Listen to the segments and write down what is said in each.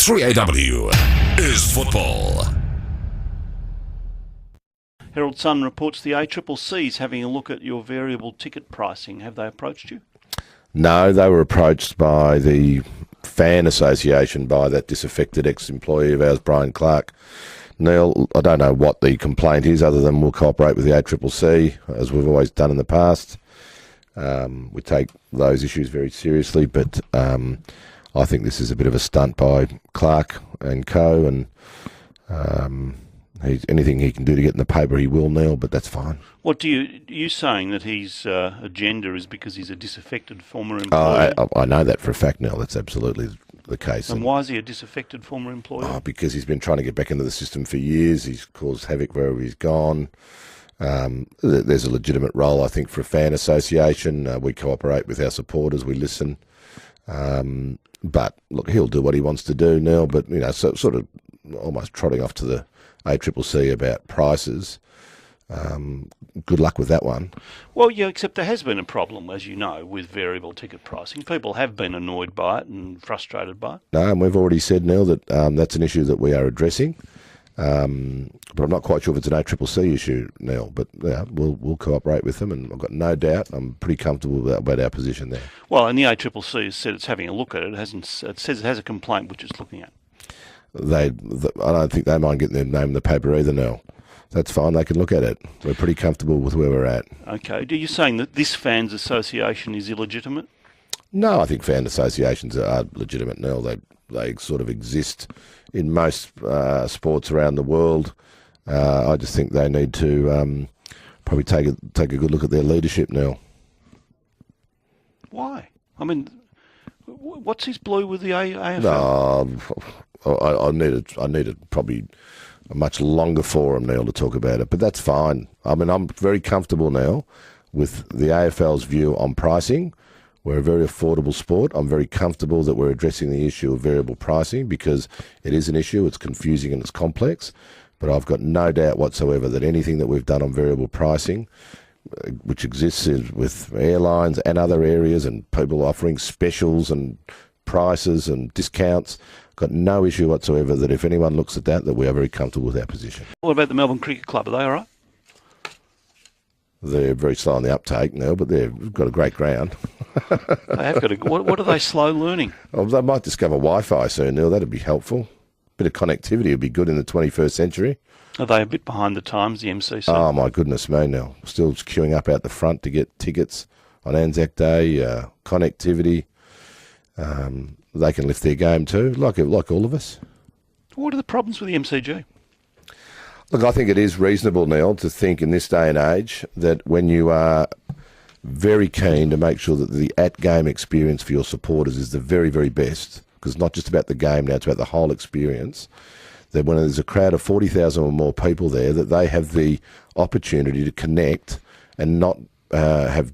3AW is football. Herald Sun reports the ACCC is having a look at your variable ticket pricing. Have they approached you? No, they were approached by the Fan Association, by that disaffected ex-employee of ours, Brian Clark. Neil, I don't know what the complaint is other than we'll cooperate with the ACCC, as we've always done in the past. We take those issues very seriously, but I think this is a bit of a stunt by Clark and co, and anything he can do to get in the paper, he will, Neil, but that's fine. What are you saying that his agenda is because he's a disaffected former employee? I know that for a fact, Neil. That's absolutely the case. And why is he a disaffected former employee? Because he's been trying to get back into the system for years. He's caused havoc wherever he's gone. There's a legitimate role, I think, for a fan association. We cooperate with our supporters. We listen. But, look, he'll do what he wants to do, Neil, but, sort of almost trotting off to the ACCC about prices. Good luck with that one. Well, yeah, except there has been a problem, as you know, with variable ticket pricing. People have been annoyed by it and frustrated by it. No, and we've already said, Neil, that that's an issue that we are addressing. But I'm not quite sure if it's an ACCC issue, Neil. But we'll cooperate with them, and I've got no doubt. I'm pretty comfortable about our position there. Well, and the ACCC has said it's having a look at it. It says it has a complaint which it's looking at. I don't think they mind getting their name in the paper either, Neil. That's fine. They can look at it. We're pretty comfortable with where we're at. Okay. Are you saying that this fans association is illegitimate? No, I think fan associations are legitimate, Neil. They sort of exist in most sports around the world. I just think they need to probably take a good look at their leadership, Neil. Why? I mean, what's his blue with the AFL? I needed probably a much longer forum, Neil, to talk about it, but that's fine. I mean, I'm very comfortable now with the AFL's view on pricing. We're a very affordable sport. I'm very comfortable that we're addressing the issue of variable pricing because it is an issue. It's confusing and it's complex, but I've got no doubt whatsoever that anything that we've done on variable pricing, which exists with airlines and other areas and people offering specials and prices and discounts, got no issue whatsoever that if anyone looks at that we are very comfortable with our position. What about the Melbourne Cricket Club? Are they all right? They're very slow on the uptake now, but they've got a great ground. They have got what are they slow learning? Well, they might discover Wi-Fi soon, Neil. That'd be helpful. Bit of connectivity would be good in the 21st century. Are they a bit behind the times, the MCC? Oh, my goodness me, Neil. Still queuing up out the front to get tickets on Anzac Day, connectivity. They can lift their game too, like all of us. What are the problems with the MCG? Look, I think it is reasonable, Neil, to think in this day and age that when you are very keen to make sure that the at-game experience for your supporters is the very, very best, because it's not just about the game now, it's about the whole experience, that when there's a crowd of 40,000 or more people there, that they have the opportunity to connect and not have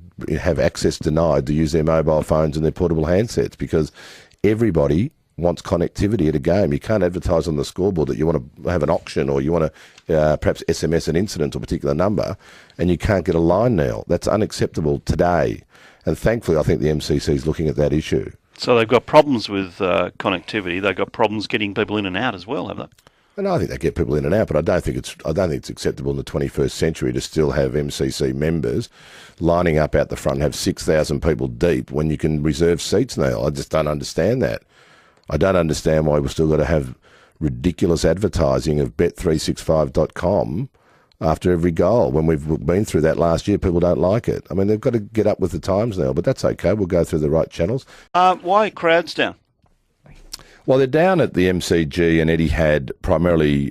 access denied to use their mobile phones and their portable handsets, because everybody wants connectivity at a game. You can't advertise on the scoreboard that you want to have an auction or you want to perhaps SMS an incident or a particular number, and you can't get a line now. That's unacceptable today. And thankfully, I think the MCC is looking at that issue. So they've got problems with connectivity. They've got problems getting people in and out as well, have they? And I think they get people in and out, but I don't think it's acceptable in the 21st century to still have MCC members lining up out the front and have 6,000 people deep when you can reserve seats now. I just don't understand that. I don't understand why we've still got to have ridiculous advertising of bet365.com after every goal. When we've been through that last year, people don't like it. I mean, they've got to get up with the times now, but that's okay. We'll go through the right channels. Why are crowds down? Well, they're down at the MCG and Etihad primarily,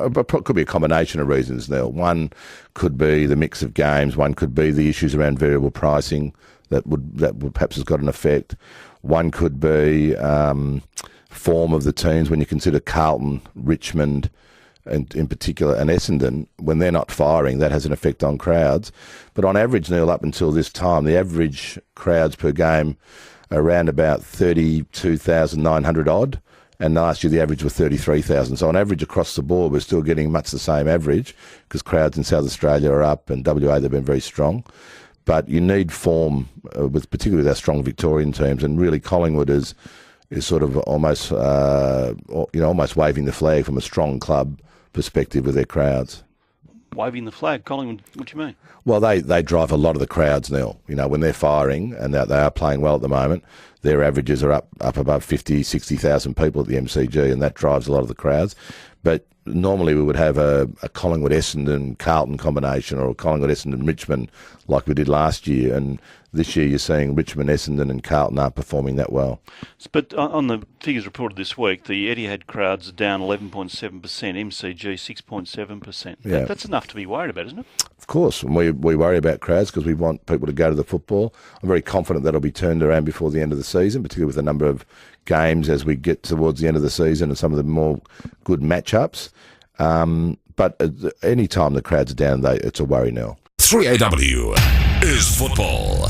but could be a combination of reasons now. One could be the mix of games. One could be the issues around variable pricing that would perhaps has got an effect. One could be form of the teams when you consider Carlton, Richmond, and in particular, and Essendon, when they're not firing, that has an effect on crowds. But on average, Neil, up until this time, the average crowds per game are around about 32,900 odd, and last year the average was 33,000. So on average across the board, we're still getting much the same average because crowds in South Australia are up and WA, they've been very strong. But you need form, particularly with our strong Victorian teams, and really Collingwood is sort of almost, almost waving the flag from a strong club perspective with their crowds. Waving the flag, Collingwood, what do you mean? Well, they drive a lot of the crowds now. When they're firing, and they are playing well at the moment, their averages are up above 50, 60,000 people at the MCG, and that drives a lot of the crowds. But normally we would have a Collingwood, Essendon, Carlton combination, or a Collingwood, Essendon, Richmond, like we did last year. And this year you're seeing Richmond, Essendon and Carlton aren't performing that well. But on the figures reported this week, the Etihad crowds are down 11.7%, MCG 6.7%. Yeah. That's enough to be worried about, isn't it? Of course, and we worry about crowds because we want people to go to the football. I'm very confident that'll be turned around before the end of the season, particularly with the number of games as we get towards the end of the season and some of the more good matchups. But any time the crowds are down, it's a worry now. 3AW is football.